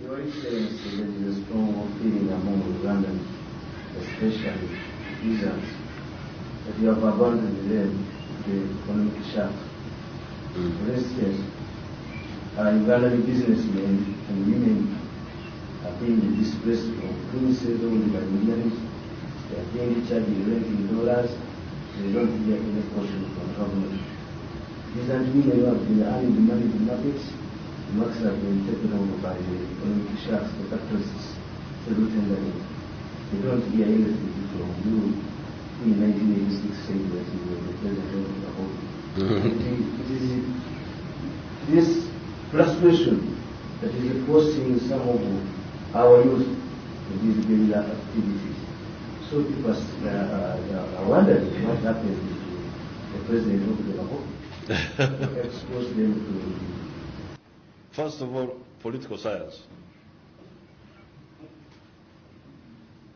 Your Excellency, there is a strong feeling among Ugandans, especially peasants, that you have abandoned them to the economic shaft. For instance, Ugandan businessmen and women are being displaced from premises owned by millionaires. They are being charged rent in dollars. They don't get any portion from government. Peasant women who have been earning the money in the markets, the markets have been taken over by the economic shafts, the capitalists, the tendering. They don't hear anything from you who in 1986 said that you were the president of the whole. It is this frustration that is forcing some of our youth to these guerrilla activities. So people are wondering what happened to the president of the whole. Expose them to. First of all, political science.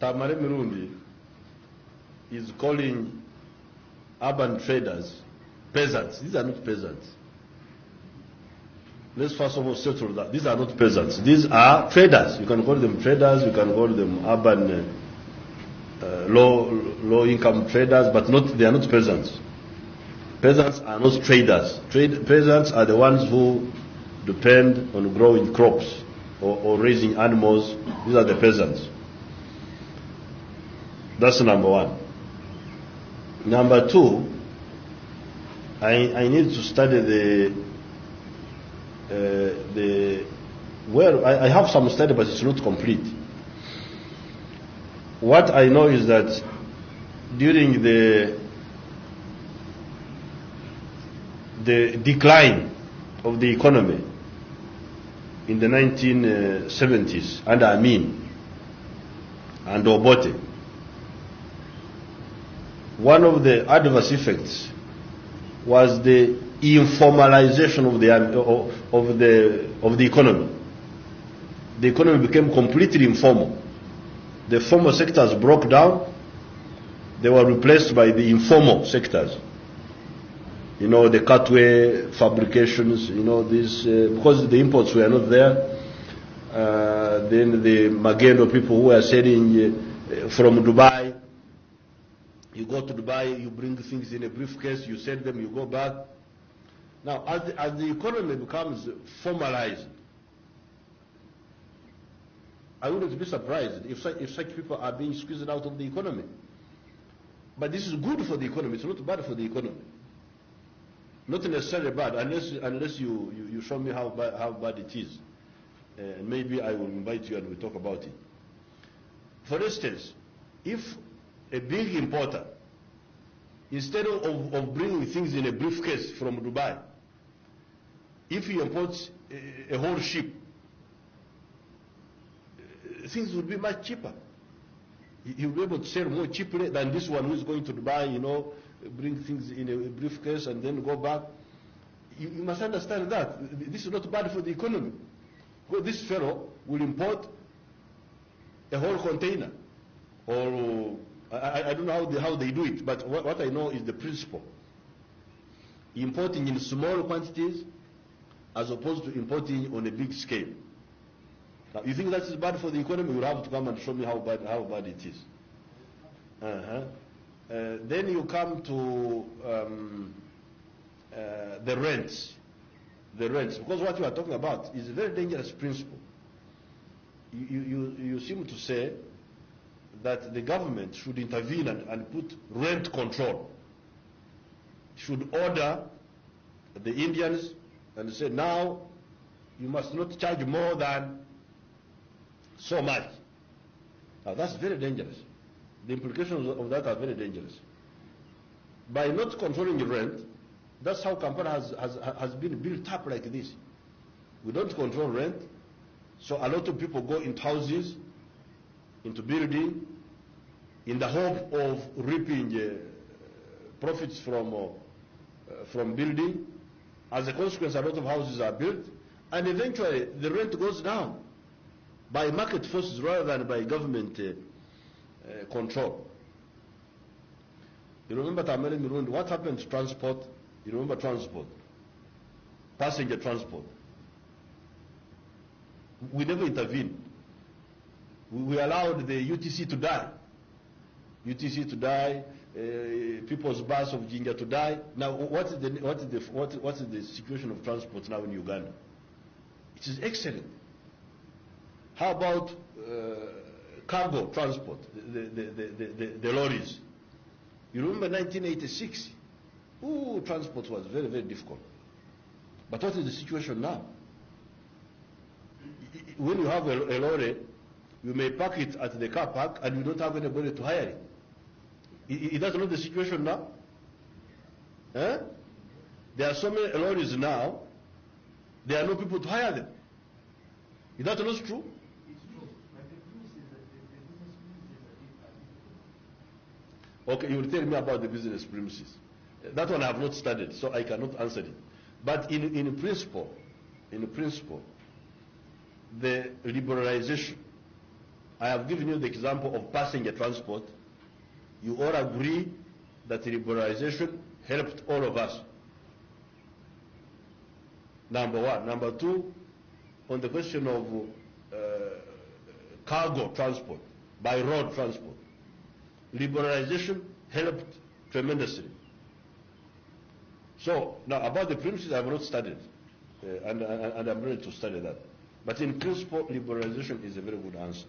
Tamale Mirundi is calling urban traders peasants. These are not peasants. Let's first of all settle that. These are not peasants. These are traders. You can call them traders, you can call them urban low-income traders, but they are not peasants. Peasants are not traders. Peasants are the ones who depend on growing crops or raising animals. These are the peasants. That's number one. Number two, I need to study I have some study, but it's not complete. What I know is that during the decline of the economy in the 1970s under Amin and Obote, one of the adverse effects was the informalization of the economy. The economy became completely informal. The formal sectors broke down. They were replaced by the informal sectors. You know, the cutway fabrications, you know, because the imports were not there. Then the Magendo people who were selling from Dubai. You go to Dubai, you bring things in a briefcase, you sell them, you go back. Now, as the economy becomes formalized, I wouldn't be surprised if such people are being squeezed out of the economy. But this is good for the economy. It's not bad for the economy. Not necessarily bad, unless you show me how bad it is. Maybe I will invite you and we'll talk about it. For instance, if a big importer, instead of bringing things in a briefcase from Dubai, if he imports a whole ship, things would be much cheaper. He will be able to sell more cheaply than this one who is going to Dubai, you know, bring things in a briefcase and then go back. You must understand that. This is not bad for the economy. Because this fellow will import a whole container. Or, I don't know how they do it, but what I know is the principle. Importing in small quantities as opposed to importing on a big scale. Now, you think that is bad for the economy? You'll have to come and show me how bad it is. Then you come to the rents. The rents, because what you are talking about is a very dangerous principle. You seem to say that the government should intervene and put rent control. Should order the Indians and say, now you must not charge more than so much. Now that's very dangerous. The implications of that are very dangerous. By not controlling the rent, that's how Kampala has been built up like this. We don't control rent, so a lot of people go into houses, into building, in the hope of reaping profits from building. As a consequence, a lot of houses are built, and eventually the rent goes down by market forces rather than by government control. You remember Tamale Mirundi, what happened to transport? You remember transport, passenger transport. We never intervened. We allowed the UTC to die. UTC to die, People's Bus of Jinja to die. Now, what is the situation of transport now in Uganda? It is excellent. How about cargo transport, the lorries? You remember 1986? Ooh, transport was very, very difficult. But what is the situation now? When you have a lorry, you may park it at the car park and you don't have anybody to hire it. Is that not the situation now? Eh? There are so many lorries now, there are no people to hire them. Is that not true? It's true. But the premises that the business premises are Okay, you will tell me about the business premises. That one I have not studied, so I cannot answer it. But in principle, the liberalization, I have given you the example of passenger transport. You all agree that liberalization helped all of us. Number one. Number two, on the question of cargo transport, by road transport, liberalization helped tremendously. So, now about the premises I have not studied, and I'm ready to study that. But in principle, liberalization is a very good answer.